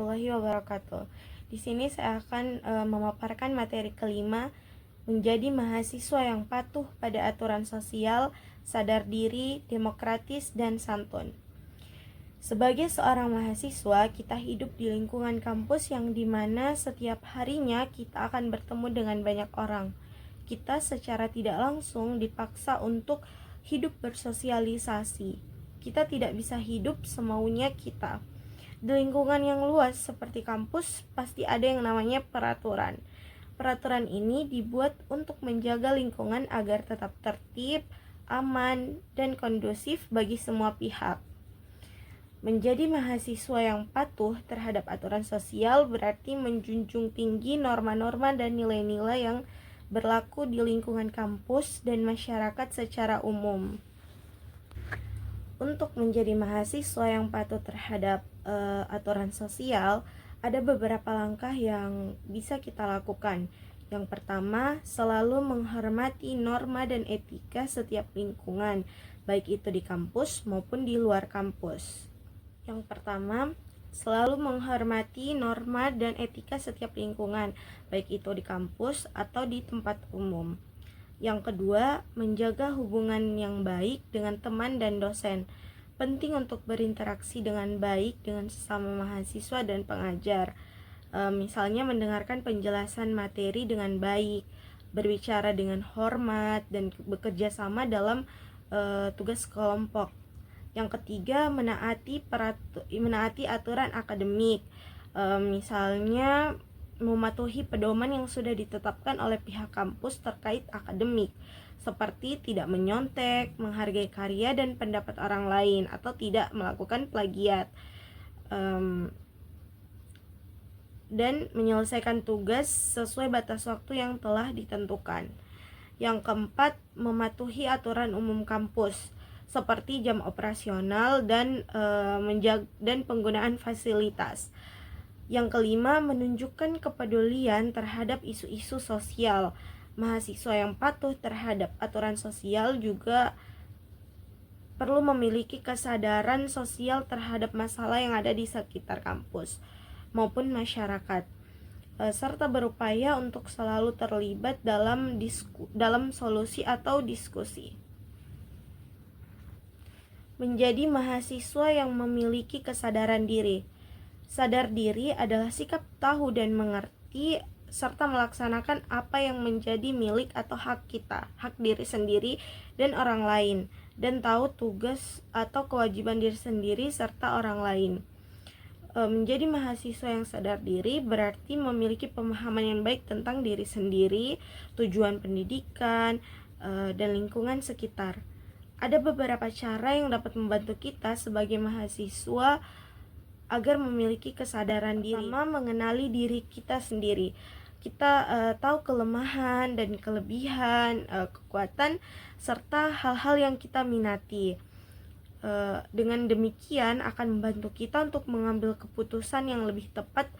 warahmatullahi wabarakatuh. Di sini saya akan memaparkan materi kelima, menjadi mahasiswa yang patuh pada aturan sosial, sadar diri, demokratis, dan santun. Sebagai seorang mahasiswa, kita hidup di lingkungan kampus yang dimana setiap harinya kita akan bertemu dengan banyak orang. Kita secara tidak langsung dipaksa untuk hidup bersosialisasi. Kita tidak bisa hidup semaunya kita. Di lingkungan yang luas seperti kampus, pasti ada yang namanya peraturan. Peraturan ini dibuat untuk menjaga lingkungan agar tetap tertib, aman, dan kondusif bagi semua pihak. Menjadi mahasiswa yang patuh terhadap aturan sosial berarti menjunjung tinggi norma-norma dan nilai-nilai yang berlaku di lingkungan kampus dan masyarakat secara umum. Untuk menjadi mahasiswa yang patuh terhadap aturan sosial, ada beberapa langkah yang bisa kita lakukan. Yang pertama, selalu menghormati norma dan etika setiap lingkungan, baik itu di kampus maupun di luar kampus. Yang pertama, selalu menghormati norma dan etika setiap lingkungan, baik itu di kampus atau di tempat umum. Yang kedua, menjaga hubungan yang baik dengan teman dan dosen. Penting untuk berinteraksi dengan baik dengan sesama mahasiswa dan pengajar. Misalnya mendengarkan penjelasan materi dengan baik, berbicara dengan hormat, dan bekerja sama dalam tugas kelompok. Yang ketiga, menaati aturan akademik. Misalnya mematuhi pedoman yang sudah ditetapkan oleh pihak kampus terkait akademik, seperti tidak menyontek, menghargai karya dan pendapat orang lain, atau tidak melakukan plagiat, dan menyelesaikan tugas sesuai batas waktu yang telah ditentukan. Yang keempat, mematuhi aturan umum kampus seperti jam operasional dan penggunaan fasilitas. Yang kelima, menunjukkan kepedulian terhadap isu-isu sosial. Mahasiswa yang patuh terhadap aturan sosial juga perlu memiliki kesadaran sosial terhadap masalah yang ada di sekitar kampus maupun masyarakat, serta berupaya untuk selalu terlibat dalam solusi atau diskusi. Menjadi mahasiswa yang memiliki kesadaran diri. Sadar diri adalah sikap tahu dan mengerti serta melaksanakan apa yang menjadi milik atau hak kita, hak diri sendiri dan orang lain, dan tahu tugas atau kewajiban diri sendiri serta orang lain. Menjadi mahasiswa yang sadar diri berarti memiliki pemahaman yang baik tentang diri sendiri, tujuan pendidikan, dan lingkungan sekitar. Ada beberapa cara yang dapat membantu kita sebagai mahasiswa agar memiliki kesadaran diri. Pertama, mengenali diri kita sendiri. Kita tahu kelemahan dan kelebihan, kekuatan, serta hal-hal yang kita minati. Dengan demikian akan membantu kita untuk mengambil keputusan yang lebih tepat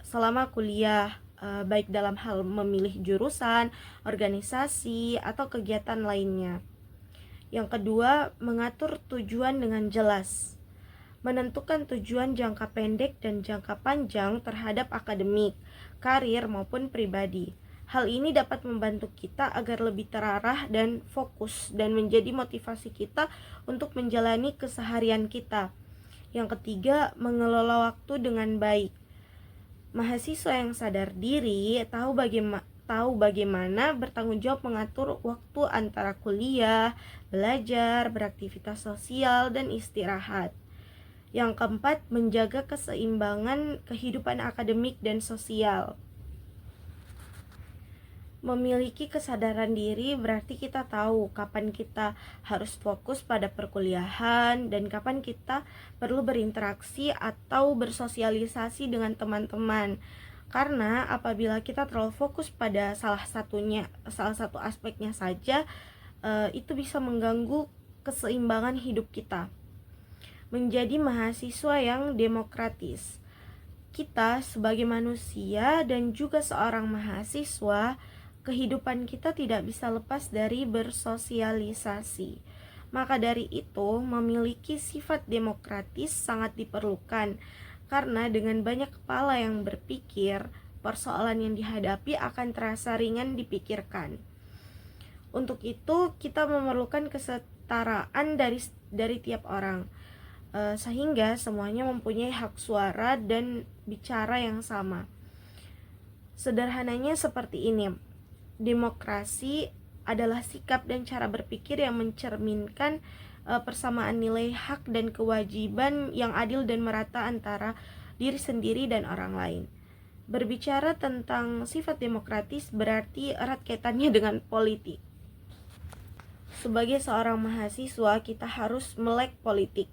selama kuliah, baik dalam hal memilih jurusan, organisasi, atau kegiatan lainnya. Yang kedua, mengatur tujuan dengan jelas. Menentukan tujuan jangka pendek dan jangka panjang terhadap akademik, karir maupun pribadi. Hal ini dapat membantu kita agar lebih terarah dan fokus dan menjadi motivasi kita untuk menjalani keseharian kita. Yang ketiga, mengelola waktu dengan baik. Mahasiswa yang sadar diri tahu bagaimana bertanggung jawab mengatur waktu antara kuliah, belajar, beraktivitas sosial, dan istirahat. Yang keempat, menjaga keseimbangan kehidupan akademik dan sosial. Memiliki kesadaran diri berarti kita tahu kapan kita harus fokus pada perkuliahan dan kapan kita perlu berinteraksi atau bersosialisasi dengan teman-teman. Karena apabila kita terlalu fokus pada salah satu aspeknya saja, itu bisa mengganggu keseimbangan hidup kita. Menjadi mahasiswa yang demokratis. Kita sebagai manusia dan juga seorang mahasiswa, kehidupan kita tidak bisa lepas dari bersosialisasi. Maka dari itu, memiliki sifat demokratis sangat diperlukan. Karena dengan banyak kepala yang berpikir, persoalan yang dihadapi akan terasa ringan dipikirkan. Untuk itu, kita memerlukan kesetaraan dari tiap orang, sehingga semuanya mempunyai hak suara dan bicara yang sama. Sederhananya seperti ini. Demokrasi adalah sikap dan cara berpikir yang mencerminkan persamaan nilai hak dan kewajiban yang adil dan merata antara diri sendiri dan orang lain. Berbicara tentang sifat demokratis berarti erat kaitannya dengan politik. Sebagai seorang mahasiswa, kita harus melek politik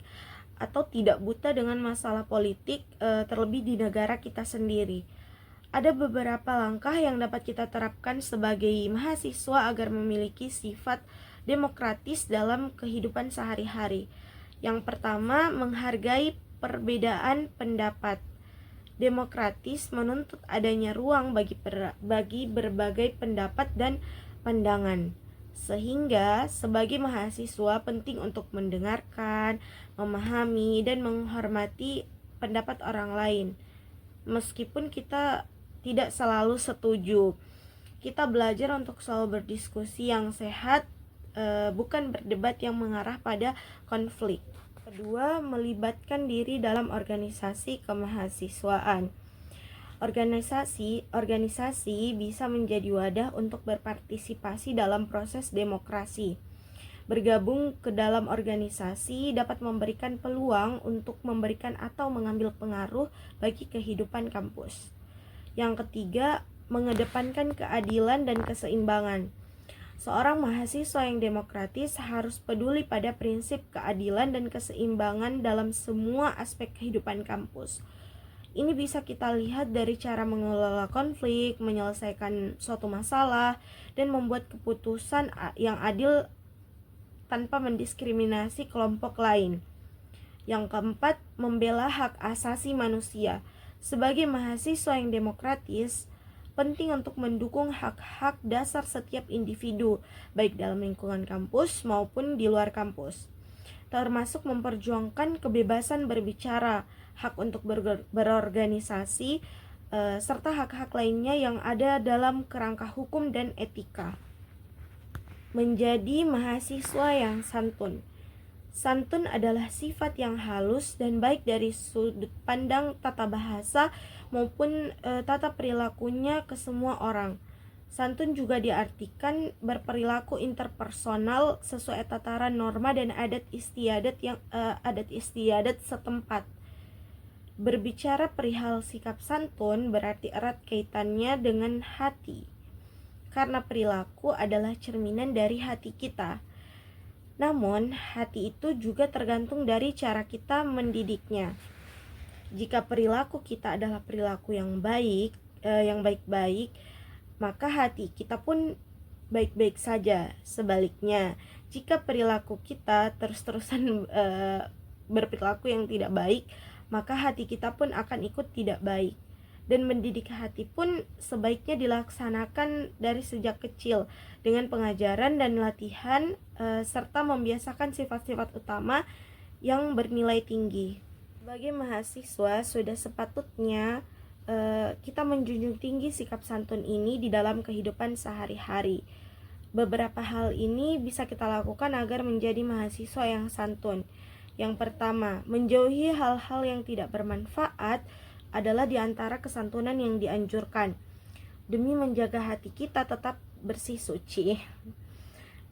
atau tidak buta dengan masalah politik, terlebih di negara kita sendiri. Ada beberapa langkah yang dapat kita terapkan sebagai mahasiswa agar memiliki sifat demokratis dalam kehidupan sehari-hari. Yang pertama, menghargai perbedaan pendapat. Demokratis menuntut adanya ruang bagi berbagai pendapat dan pandangan. Sehingga sebagai mahasiswa penting untuk mendengarkan, memahami, dan menghormati pendapat orang lain. Meskipun kita tidak selalu setuju, kita belajar untuk selalu berdiskusi yang sehat, bukan berdebat yang mengarah pada konflik. Kedua, melibatkan diri dalam organisasi kemahasiswaan. Organisasi bisa menjadi wadah untuk berpartisipasi dalam proses demokrasi. Bergabung ke dalam organisasi dapat memberikan peluang untuk memberikan atau mengambil pengaruh bagi kehidupan kampus. Yang ketiga, mengedepankan keadilan dan keseimbangan. Seorang mahasiswa yang demokratis harus peduli pada prinsip keadilan dan keseimbangan dalam semua aspek kehidupan kampus. Ini bisa kita lihat dari cara mengelola konflik, menyelesaikan suatu masalah, dan membuat keputusan yang adil tanpa mendiskriminasi kelompok lain. Yang keempat, membela hak asasi manusia. Sebagai mahasiswa yang demokratis, penting untuk mendukung hak-hak dasar setiap individu, baik dalam lingkungan kampus maupun di luar kampus, termasuk memperjuangkan kebebasan berbicara, hak untuk berorganisasi, serta hak-hak lainnya yang ada dalam kerangka hukum dan etika. Menjadi mahasiswa yang santun. Santun adalah sifat yang halus dan baik dari sudut pandang tata bahasa maupun tata perilakunya ke semua orang. Santun juga diartikan berperilaku interpersonal sesuai tataran norma dan adat istiadat setempat. Berbicara perihal sikap santun berarti erat kaitannya dengan hati, karena perilaku adalah cerminan dari hati kita. Namun, hati itu juga tergantung dari cara kita mendidiknya. Jika perilaku kita adalah perilaku yang baik-baik, maka hati kita pun baik-baik saja. Sebaliknya, jika perilaku kita terus-terusan berperilaku yang tidak baik, maka hati kita pun akan ikut tidak baik. Dan mendidik hati pun sebaiknya dilaksanakan dari sejak kecil dengan pengajaran dan latihan, serta membiasakan sifat-sifat utama yang bernilai tinggi. Sebagai mahasiswa, sudah sepatutnya kita menjunjung tinggi sikap santun ini di dalam kehidupan sehari-hari. Beberapa hal ini bisa kita lakukan agar menjadi mahasiswa yang santun. Yang pertama, menjauhi hal-hal yang tidak bermanfaat adalah di antara kesantunan yang dianjurkan, demi menjaga hati kita tetap bersih suci.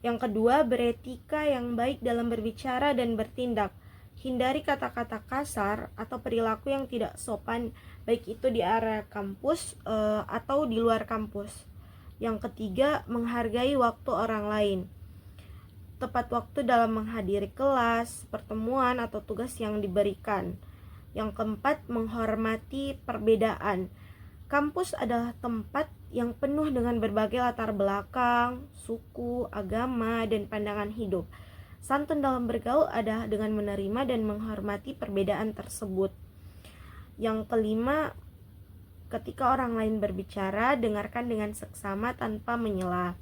Yang kedua, beretika yang baik dalam berbicara dan bertindak. Hindari kata-kata kasar atau perilaku yang tidak sopan, baik itu di area kampus atau di luar kampus. Yang ketiga, menghargai waktu orang lain. Tepat waktu dalam menghadiri kelas, pertemuan, atau tugas yang diberikan. Yang keempat, menghormati perbedaan. Kampus adalah tempat yang penuh dengan berbagai latar belakang, suku, agama, dan pandangan hidup. Santun dalam bergaul adalah dengan menerima dan menghormati perbedaan tersebut. Yang kelima, ketika orang lain berbicara, dengarkan dengan seksama tanpa menyela.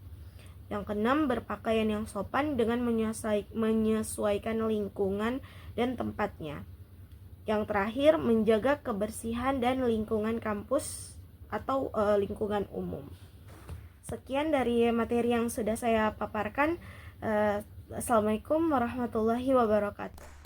Yang keenam, berpakaian yang sopan dengan menyesuaikan lingkungan dan tempatnya. Yang terakhir, menjaga kebersihan dan lingkungan kampus atau lingkungan umum. Sekian dari materi yang sudah saya paparkan. Assalamualaikum warahmatullahi wabarakatuh.